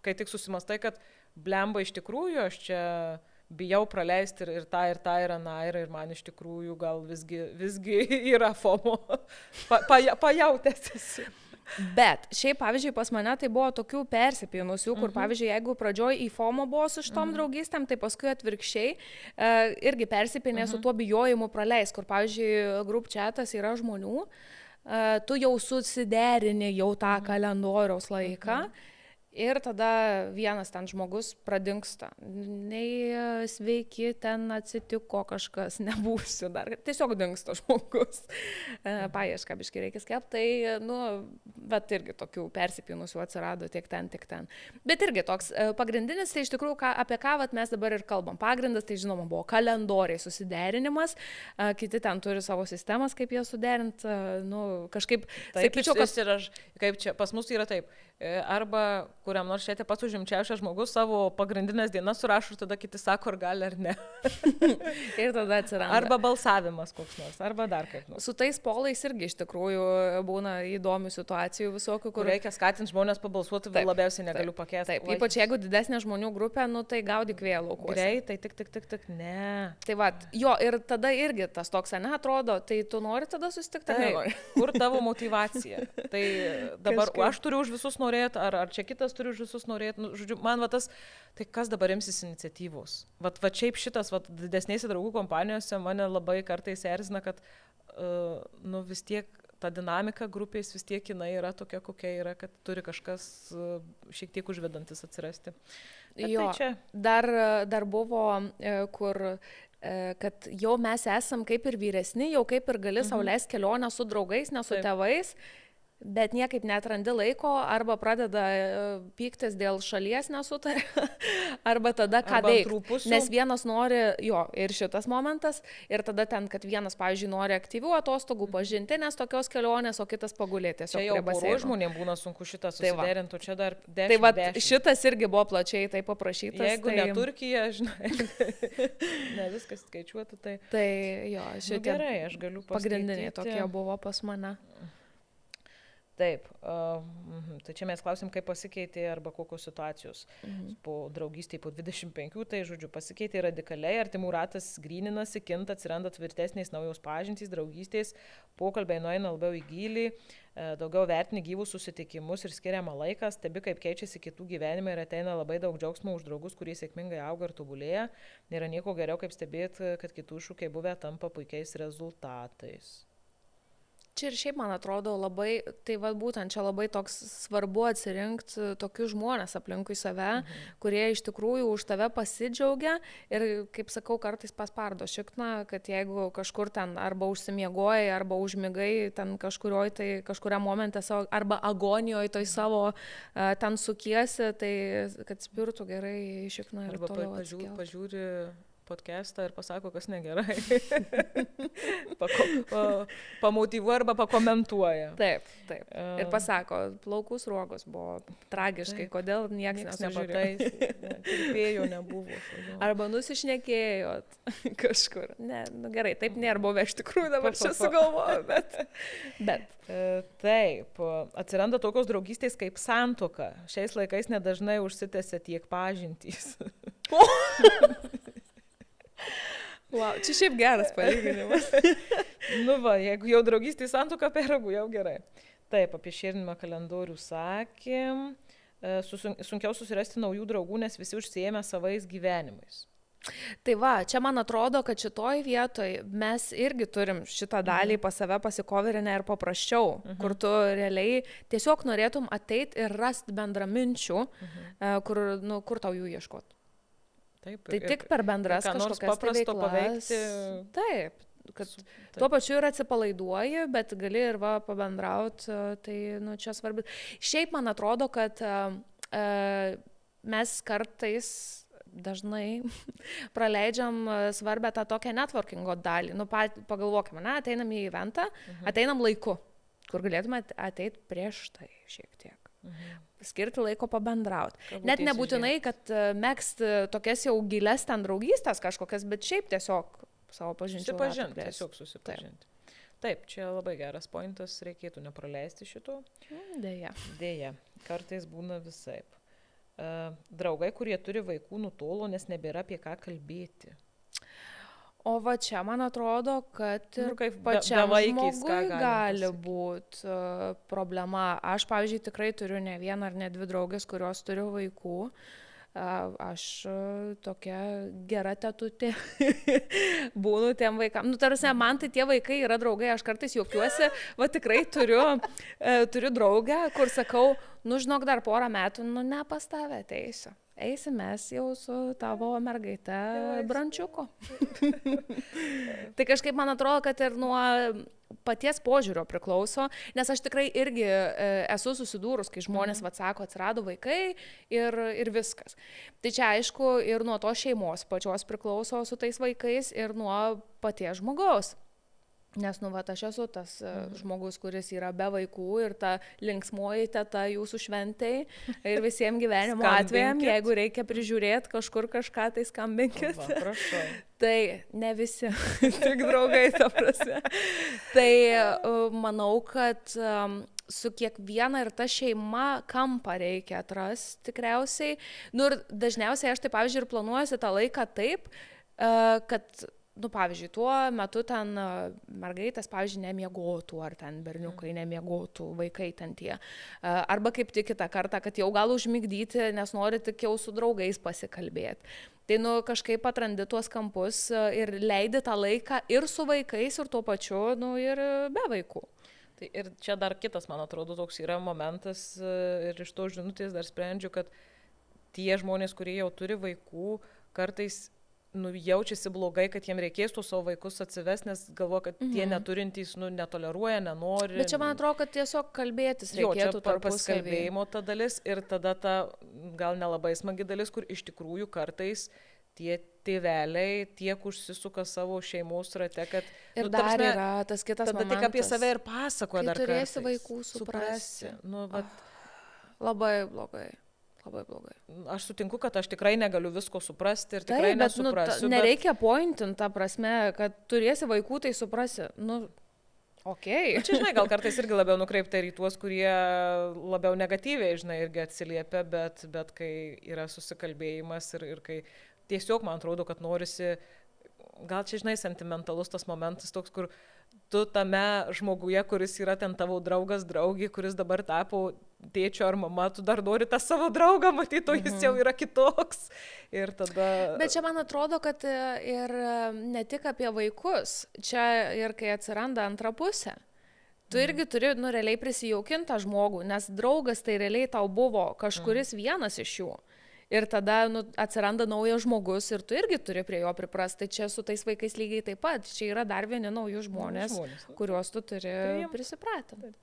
kai tik susimastai, kad blemba iš tikrųjų, aš čia bijau praleisti ir tą, ir aną, ir man iš tikrųjų gal visgi yra FOMO, pajautęs esi. Bet šiaip, pavyzdžiui, pas mane tai buvo tokių persipynusių, kur, pavyzdžiui, jeigu pradžioj į FOMO buvo su šitom draugystėm, tai paskui atvirkščiai irgi persipinė su tuo bijojimu praleis, kur, pavyzdžiui, group chatas yra žmonių, tu jau susiderini jau tą kalendoriaus laiką. Ir tada vienas ten žmogus pradingsta. Nei sveiki, ten atsitiko kažkas, nebūsiu dar. Tiesiog dingsta žmogus. Paiešką biškai reikia skelbti. Tai, bet irgi tokių persipynusių atsirado tiek ten, tiek ten. Bet irgi toks pagrindinis, tai iš tikrųjų, apie ką mes dabar ir kalbam. Pagrindas, tai žinoma, buvo kalendoriai, susiderinimas. Kiti ten turi savo sistemas, kaip jie suderint. Kažkaip, sakyčiau, kaip čia, pas mus yra taip. Arba kuriam nors šiandien pats užimčiausias žmogus savo pagrindinės dienas surašo ir tada kiti sako, ar gali, ar ne. Ir tada atsiranda. Arba balsavimas koks nors, arba dar kaip nors. Su tais polais irgi iš tikrųjų būna įdomių situacijų visokių, kur reikia skatinti žmonės pabalsuoti, labiausiai negaliu pakęsti. Taip, ypač jeigu didesnė žmonių grupė, tai gaudyk vėl laukuose. Greitai, tik, ne. Tai va, jo, ir tada irgi tas toks, atrodo, tai tu nori tada susitikti, ar nenori? Kur tavo motyvacija? Tai dabar aš turiu už visus norėti, ar čia kitas turi už visus norėti. Žodžiu, man tas, tai kas dabar imsis iniciatyvos? Va šiaip šitas, didesnėse draugų kompanijose mane labai kartais erzina, kad vis tiek ta dinamika grupės vis tiek jinai yra tokia, kokia yra, kad turi kažkas šiek tiek užvedantis atsirasti. Bet jo, tai čia... dar buvo, kur kad jau mes esam kaip ir vyresni, jau kaip ir gali sau leisti kelionę su draugais, ne su tėvais. Bet niekaip netrandi laiko, arba pradeda pyktis dėl šalies nesutarė, arba tada ką veikti. Nes vienas nori, ir šitas momentas, ir tada ten, kad vienas, pavyzdžiui, nori aktyvių atostogų, pažintinės tokios kelionės, o kitas pagulėti. Čia jau porų žmonėms būna sunku šitą susiderinti, čia dar 10. Tai va, šitas irgi buvo plačiai tai paprašytas. Jeigu ne Turkija, žinai, ne viskas skaičiuotų, tai... Tai jo, šitie gerai, aš galiu paskaityti. Pagrindiniai tokie buvo pas mane. Taip, tai čia mes klausim, kaip pasikeitė arba kokios situacijos po draugystėje po 25, tai žodžiu pasikeitė radikaliai, artimų ratas gryninasi, kinta, atsiranda tvirtesnės naujos pažintys, draugystės, pokalbiai nueina labiau į gylį, daugiau vertini gyvus susitikimus ir skiriama laikas, stebi, kaip keičiasi kitų gyvenimai ir ateina labai daug džiaugsmo už draugus, kurie sėkmingai auga ir tobulėja. Nėra nieko geriau, kaip stebėti, kad kitų šūkiai buvę tampa puikiais rezultatais. Čia ir šiaip, man atrodo, labai, tai va būtent čia labai toks svarbu atsirinkti tokius žmonės aplinkui save, kurie iš tikrųjų už tave pasidžiaugia ir, kaip sakau, kartais paspardo šikną, kad jeigu kažkur ten arba užsimiegojai, arba užmigai ten kažkuriam momente savo, arba agonijoje toj savo ten sukiesi, tai kad spirtų gerai šikną ir arba toliau pažiūri podcastą ir pasako, kas negerai. Pamotyvuoja arba pakomentuoja. Taip. Ir pasako, plaukų sruogos buvo tragiškai, kodėl niekas nepataisė. Kirpėjo nebuvo. Arba nusišnekėjot kažkur. Ne, gerai, taip nėra buvę, iš tikrųjų dabar čia sugalvoju, bet. Taip, atsiranda tokios draugystės kaip santuoka. Šiais laikais nedažnai užsitęsia tiek pažintys. Wow, čia šiaip geras palyginimas. Jeigu jau draugystė santuoka peragų, jau gerai. Taip, apie šėrinimą kalendorių sakėm. Sunkiau susirasti naujų draugų, nes visi užsiėmę savais gyvenimais. Tai va, čia man atrodo, kad šitoj vietoj mes irgi turim šitą dalį pas save pasikoverinę ir paprasčiau, kur tu realiai tiesiog norėtum ateit ir rasti bendraminčių, kur tau jų ieškot. Taip, tai tik per bendras kažkokias paprasto paveikti. Taip, kad tuo pačiu ir atsipalaiduoji, bet gali ir pabendrauti, tai čia svarbi. Šiaip man atrodo, kad mes kartais dažnai praleidžiam svarbę tą tokią networkingo dalį. Pagalvokime, ateinam į eventą, ateinam laiku, kur galėtume ateiti prieš tai šiek tiek. Skirti laiko pabendrauti. Net nebūtinai, kad megzti tokias jau giles ten draugystės kažkokias, bet šiaip tiesiog savo pažinčių. Tiesiog susipažinti. Taip, čia labai geras pointas, reikėtų nepraleisti šito. Deja, kartais būna visaip. Draugai, kurie turi vaikų, nutolo, nes nebėra apie ką kalbėti. O va čia, man atrodo, kad ir pačiam žmogui gali būti problema. Aš, pavyzdžiui, tikrai turiu ne vieną ar ne dvi draugės, kurios turi vaikų. Aš tokia gera tetutė būnu tiem vaikam. Tarsi, man tai tie vaikai yra draugai, aš kartais juokiuosi, va tikrai turiu draugę, kur sakau, žinok, dar porą metų, ne pas tave ateisiu. Eisim mes jau su tavo mergaite brančiuko. Tai kažkaip man atrodo, kad ir nuo paties požiūrio priklauso, nes aš tikrai irgi esu susidūrus, kai žmonės sako, atsirado vaikai ir viskas. Tai čia aišku ir nuo to šeimos pačios priklauso su tais vaikais ir nuo paties žmogaus. Nes, aš esu tas žmogus, kuris yra be vaikų ir ta linksmoji teta jūsų šventai ir visiems gyvenimo atvejam, jeigu reikia prižiūrėti kažkur kažką, tai skambinkit. Prašau. Tai ne visi, tik draugai, ta prasme. Tai manau, kad su kiekviena ir ta šeima kampą reikia atrasti tikriausiai. Ir dažniausiai aš tai, pavyzdžiui, ir planuojuosi tą laiką taip, kad pavyzdžiui, tuo metu ten mergaitės, pavyzdžiui, nemiegotų, ar ten berniukai nemiegotų, vaikai ten tie. Arba kaip tik kitą kartą, kad jau gal užmigdyti, nes nori tik jau su draugais pasikalbėti. Tai kažkaip atrandi tuos kampus ir leidi tą laiką ir su vaikais, ir tuo pačiu, ir be vaikų. Tai ir čia dar kitas, man atrodo, toks yra momentas ir iš to žinutės dar sprendžiu, kad tie žmonės, kurie jau turi vaikų, kartais jaučiasi blogai, kad jiem reikės tų savo vaikus atsivest, nes galvo, kad tie neturintys netoleruoja, nenori. Bet čia man atrodo, kad tiesiog kalbėtis reikėtų tarpusavy. Pasikalbėjimo ta dalis ir tada ta gal nelabai smagi dalis, kur iš tikrųjų kartais tie tėveliai tiek užsisuka savo šeimos rate, kad... Ir dar yra tas kitas momentas. Tada tik apie save ir pasakoja dar kartais. Kai turėsi vaikų, suprasi. Labai blogai. Labai blogai. Aš sutinku, kad aš tikrai negaliu visko suprasti ir tikrai nesuprasiu. Nereikia pointinti tą prasme, kad turėsi vaikų, tai suprasi. Okei. Čia, žinai, gal kartais irgi labiau nukreipta ir į tuos, kurie labiau negatyviai, žinai, irgi atsiliepia, bet kai yra susikalbėjimas ir kai tiesiog man atrodo, kad norisi, gal čia, žinai, sentimentalus tas momentas toks, kur tu tame žmoguje, kuris yra ten tavo draugas, draugė, kuris dabar tapo tėčio ar mama, tu dar nori tą savo draugą matyti, o jis jau yra kitoks. Ir tada... Bet čia man atrodo, kad ir ne tik apie vaikus, čia ir kai atsiranda antra pusė. Tu irgi turi, realiai prisijaukinti tą žmogų, nes draugas tai realiai tau buvo kažkuris vienas iš jų. Ir tada atsiranda naujas žmogus ir tu irgi turi prie jo priprasti. Tai čia su tais vaikais lygiai taip pat. Čia yra dar vieni nauji žmonės, kuriuos tu turi prisipratinti.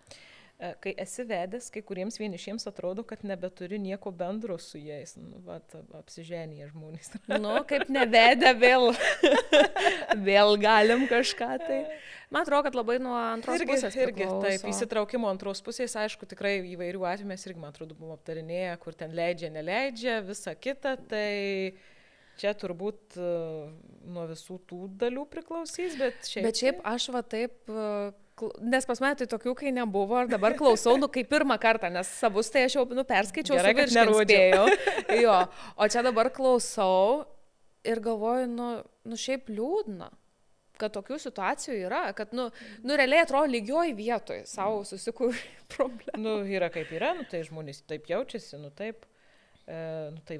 Kai esi vedęs, kai kuriems vienišiems atrodo, kad nebeturi nieko bendro su jais. Apsiženyje žmonės. Kaip nevedę vėl galim kažką tai. Man atrodo, kad labai nuo antros pusės priklauso. Taip, įsitraukimo antros pusės, aišku, tikrai įvairių atvejų mes irgi, man atrodo, buvom aptarinėję, kur ten leidžia, neleidžia, visa kita, tai čia turbūt nuo visų tų dalių priklausys, bet šiaip aš taip, nes pas mane tai tokių, kai nebuvo, ir dabar klausau, kaip pirmą kartą, nes savus tai aš jau perskaičiau, suvirškinspėjau. Jo, o čia dabar klausau ir galvoju, šiaip liūdna. Kad tokių situacijų yra, kad, realiai atrodo lygioj vietoj, savo susikūrė problemų. Yra kaip yra, tai žmonės taip jaučiasi, taip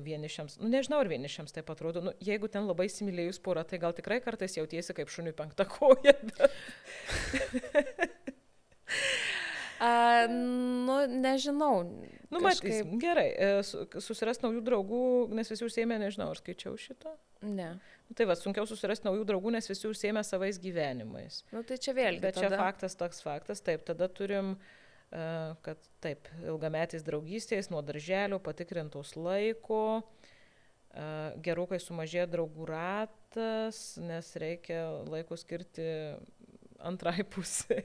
vienišiams, nežinau, ar vienišiams taip atrodo, jeigu ten labai įsimylėjus porą, tai gal tikrai kartais jautiesi kaip šuniui penktą koją, bet... Nežinau. Matys, gerai, susiras naujų draugų, nes visi užsiėmė, nežinau, ar skaičiau šitą? Ne. Tai sunkiau susirasti naujų draugų, nes visi užsiėmė savais gyvenimais. Tai čia vėlgi. Bet čia faktas, toks faktas, taip, tada turim, kad taip, ilgametės draugystės, nuo darželio, patikrintos laiko, gerokai sumažėjo draugų ratas, nes reikia laiko skirti antrai pusei.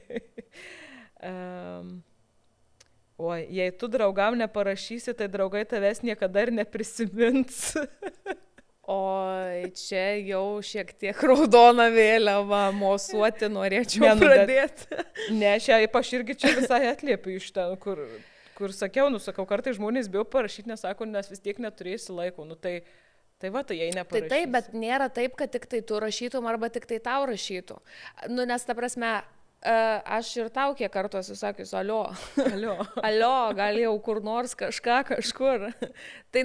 Jei tu draugam neparašysi, tai draugai tavęs niekada ir neprisimins. Čia jau šiek tiek raudona vėliava mosuoti norėčiau pradėti. Ne, aš irgi čia visai atliepiu iš ten, kur sakiau, sakau, kartais žmonės bijo parašyti, nesako, nes vis tiek neturėsi laiko. Tai jei neparašysi. Taip, bet nėra taip, kad tik tai tu rašytum arba tik tai tau rašytų. Nes ta prasme, aš ir tau kiek kartų esu sakius, alio, gal jau kur nors kažkur. Tai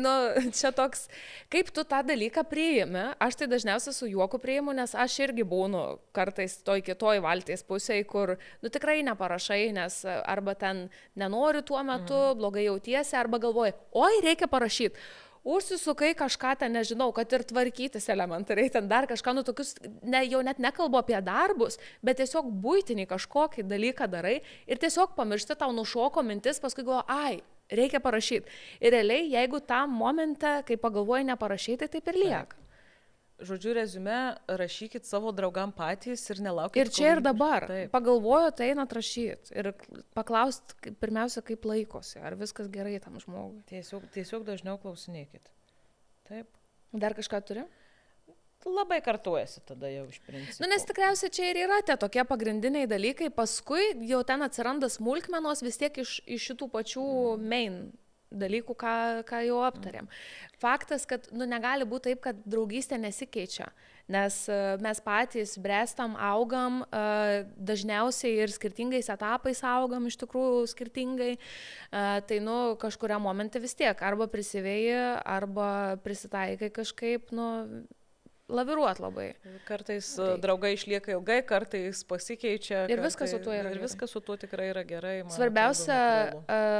čia toks, kaip tu tą dalyką priimi, aš tai dažniausiai su juoku priimu, nes aš irgi būnu kartais toj kitoj valties pusėje, kur tikrai neparašai, nes arba ten nenori tuo metu, blogai jautiesi, arba galvoji, reikia parašyti. Užsisukai kažką ten, nežinau, kad ir tvarkytis elementariai, ten dar kažką, tokius, jau net nekalbu apie darbus, bet tiesiog buitinį kažkokį dalyką darai ir tiesiog pamiršti, tau nušoko mintis, paskui galvoji, reikia parašyti. Ir realiai, jeigu tam momente, kai pagalvoji neparašyti, tai taip ir lieka. Žodžiu, reziume, rašykit savo draugam patys ir nelaukit. Ir čia ir dabar. Pagalvoju, tai einat rašyti. Ir paklaust pirmiausia, kaip laikosi. Ar viskas gerai tam žmogui. Tiesiog dažniau klausinėkit. Taip. Dar kažką turi? Labai kartuojasi tada jau iš principo. Nes tikriausiai čia ir yra tie tokie pagrindiniai dalykai. Paskui jau ten atsiranda smulkmenos vis tiek iš šitų pačių main dalykų, ką jau aptarėm. Faktas, kad negali būti taip, kad draugystė nesikeičia, nes mes patys brestam, augam, dažniausiai ir skirtingais etapais augam, iš tikrųjų skirtingai, tai kažkuriam momente vis tiek arba prisivėji, arba prisitaikai kažkaip, laviruot labai. Kartais draugai išlieka ilgai, kartais pasikeičia. Ir viskas su tuo yra. Ir viskas su tuo tikrai yra gerai. Svarbiausia,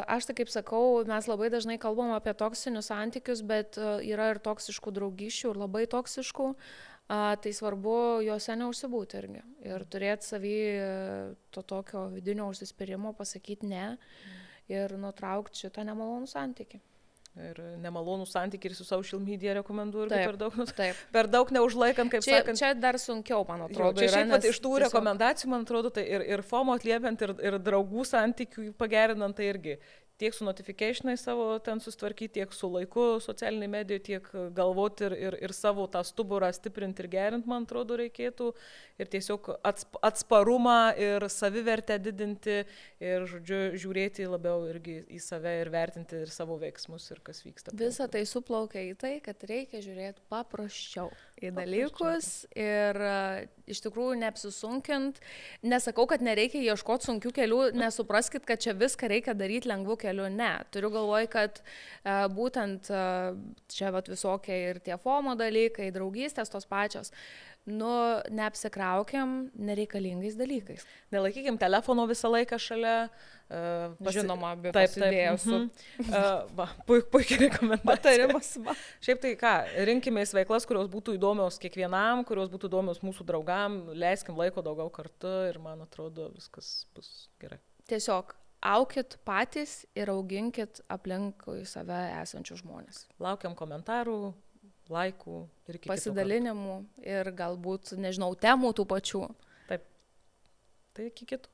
aš tai kaip sakau, mes labai dažnai kalbam apie toksinius santykius, bet yra ir toksiškų draugysčių, ir labai toksiškų. Tai svarbu juose neužsibūti irgi. Ir turėti savį to tokio vidinio užsispyrimo, pasakyti ne ir nutraukti šitą nemalonų santykį. Ir nemalonų santykį ir su social media rekomenduoju irgi per daug neužlaikant, kaip sakant. Čia dar sunkiau, man atrodo. Čia šiaip iš tų rekomendacijų, man atrodo, tai ir FOMO atliepiant, ir draugų santykių pagerinant, tai irgi tiek su notificationai savo ten sustvarkyti, tiek su laiku socialiniai medijai, tiek galvoti ir savo tą stuburą stiprinti ir gerinti, man atrodo, reikėtų. Ir tiesiog atsparumą ir savivertę didinti ir, žodžiu, žiūrėti labiau irgi į save ir vertinti ir savo veiksmus ir kas vyksta. Visa tai suplaukia į tai, kad reikia žiūrėti paprasčiau į dalykus ir iš tikrųjų neapsisunkint. Nesakau, kad nereikia ieškoti sunkių kelių, nesupraskit, kad čia viską reikia daryti lengvų kelių. keliu, ne. Turiu galvoj, kad būtent čia vat visokie ir tie FOMO dalykai, draugystės tos pačios, neapsikraukiam nereikalingais dalykais. Nelaikykim telefono visą laiką šalia. Žinoma, be pasidėjusų. Puikiai rekomendacija. Patarimas. Šiaip tai ką, rinkimės veiklas, kurios būtų įdomios kiekvienam, kurios būtų įdomios mūsų draugam, leiskim laiko daugiau kartu ir man atrodo viskas bus gerai. Tiesiog aukit patys ir auginkit aplinkui save esančius žmonės. Laukiam komentarų, laikų ir pasidalinimų ir galbūt, nežinau, temų tų pačių. Taip. Tai iki kitų.